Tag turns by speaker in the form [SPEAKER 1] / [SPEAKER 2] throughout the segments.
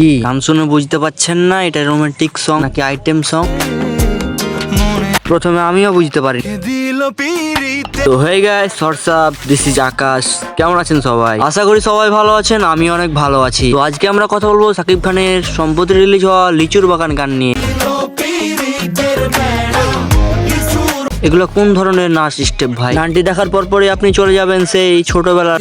[SPEAKER 1] কি গান শুনে বুঝতে পারছেন না এটা রোমান্টিক সং নাকি আইটেম সং? প্রথমে আমিও বুঝতে পারি। তো hey guys, what's up, this is Akash. কেমন আছেন সবাই? আশা করি সবাই ভালো আছেন, আমি অনেক ভালো আছি। তো আজকে আমরা কথা বলবো সাকিব খানের সম্প্রতি রিলিজ হওয়া লিচুর বাগান গান নিয়ে। এগুলো কোন ধরনের নাচ স্টেপ ভাই? গানটি দেখার পরে আপনি চলে যাবেন সেই ছোটবেলার।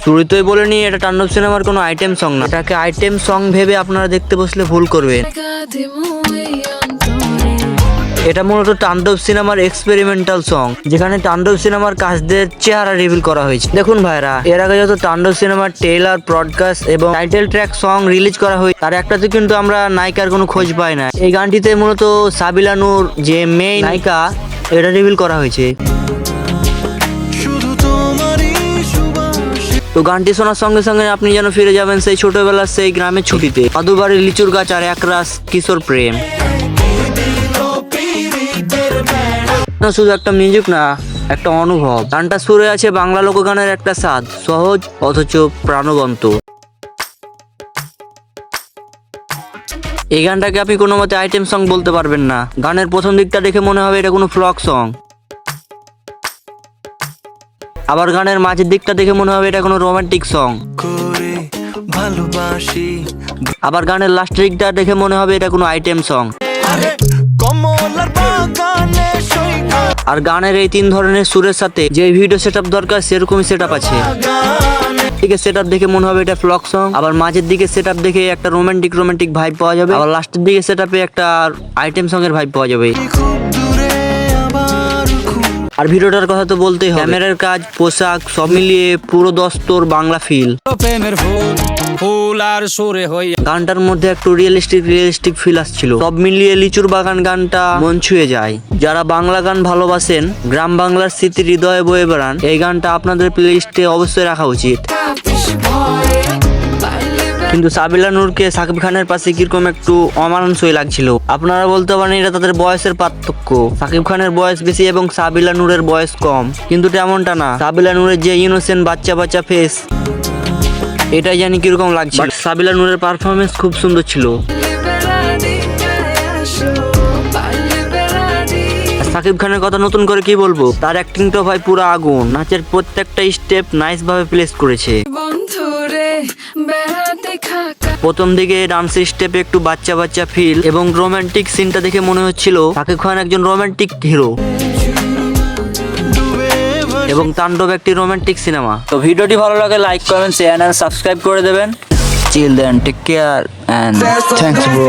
[SPEAKER 1] শুরুতেই বলে নি এটা তাণ্ডব সিনেমার কোনো আইটেম সং না। এটাকে আইটেম সং ভেবে আপনারা দেখতে বসলে ভুল করবেন। এটা মূলত তাণ্ডব সিনেমার এক্সপেরিমেন্টাল সং, যেখানে তাণ্ডব সিনেমার কাজদের চেহারা রিভিল করা হয়েছে। দেখুন ভাইরা, এর আগে যত তাণ্ডব সিনেমার ট্রেলার, ব্রডকাস্ট এবং টাইটেল ট্র্যাক সং রিলিজ করা হয়েছে তার একটাতে কিন্তু আমরা নায়িকার কোনো খোঁজ পাই না। এই গানটিতে মূলত সাবিলা নূর যে মেইন নায়িকা এটা রিভিল করা হয়েছে। তো গানটি শোনার সঙ্গে সঙ্গে আপনি যেন ফিরে যাবেন সেই ছোটবেলার সেই গ্রামের ছুটিতে, আদুবাড়ির লিচুর গাছ আর একরাশ কিশোর প্রেম। শুধু একটা মিউজিক না, একটা অনুভব। গানটা সুরে আছে বাংলা লোকগানের একটা স্বাদ, সহজ অথচ প্রাণবন্ত। এই গানটাকে আপনি কোনো মতে আইটেম সং বলতে পারবেন না। গানের প্রথম দিকটা দেখে মনে হবে এটা কোনো ফ্লক সং, আবার গানের মাঝের দিকটা দেখে মনে হবে এটা কোনো রোমান্টিক সং, আবার গানের লাস্টের দিকটা দেখে মনে হবে এটা কোনো আইটেম সং। আর গানের এই তিন ধরনের সুরের সাথে যে ভিডিও সেটআপ দরকার সেরকমই সেটআপ আছে। দিকে সেটআপ দেখে মনে হবে এটা ফ্লক সং, আবার মাঝের দিকে সেটআপ দেখে একটা রোমান্টিক ভাইব পাওয়া যাবে, আবার লাস্টের দিকে সেটআপে একটা আইটেম সং এর ভাইব পাওয়া যাবে। আর ভিডিওটার কথা তো বলতেই হবে, ক্যামেরার কাজ, পোশাক সব মিলিয়ে পুরো দস্তর বাংলা ফিল। গানটার মধ্যে একটু রিয়েলিস্টিক ফিল আসছিল। সব মিলিয়ে লিচুর বাগান গানটা মন ছুঁয়ে যায়। যারা বাংলা গান ভালোবাসেন, গ্রাম বাংলার স্মৃতি হৃদয়ে বয়ে বেড়ান, এই গানটা আপনাদের প্লেলিস্টে অবশ্যই রাখা উচিত। কিন্তু সাবিলা নূরকে সাকিব খানের পাশে কিরকম একটু অমানানসই লাগছিল। আপনারা বলতে পারেন এটা তাদের বয়সের পার্থক্য, সাকিব খানের বয়স বেশি এবং সাবিলা নূরের বয়স কম, কিন্তু তেমনটা না। সাবিলা নূরের যে ইনোসেন্ট বাচ্চা ফেস, এটাই জানি কিরকম লাগছে। সাবিলা নূরের পারফরমেন্স খুব সুন্দর ছিল। সাকিব খানের কথা নতুন করে কি বলবো, তার অ্যাক্টিং তো ভাই পুরো আগুন। নাচের প্রত্যেকটা স্টেপ নাইস ভাবে প্লেস করেছে। প্রথম দিকে ডান্সের স্টেপে একটু বাচ্চা ফিল এবং রোমান্টিক সিনটা দেখে মনে হচ্ছিল সাকিব খান একজন রোমান্টিক হিরো এবং তাণ্ডব একটি রোমান্টিক সিনেমা। তো ভিডিওটি ভালো লাগে like comment share and subscribe করে দেবেন। Till then, take care and thanks bro.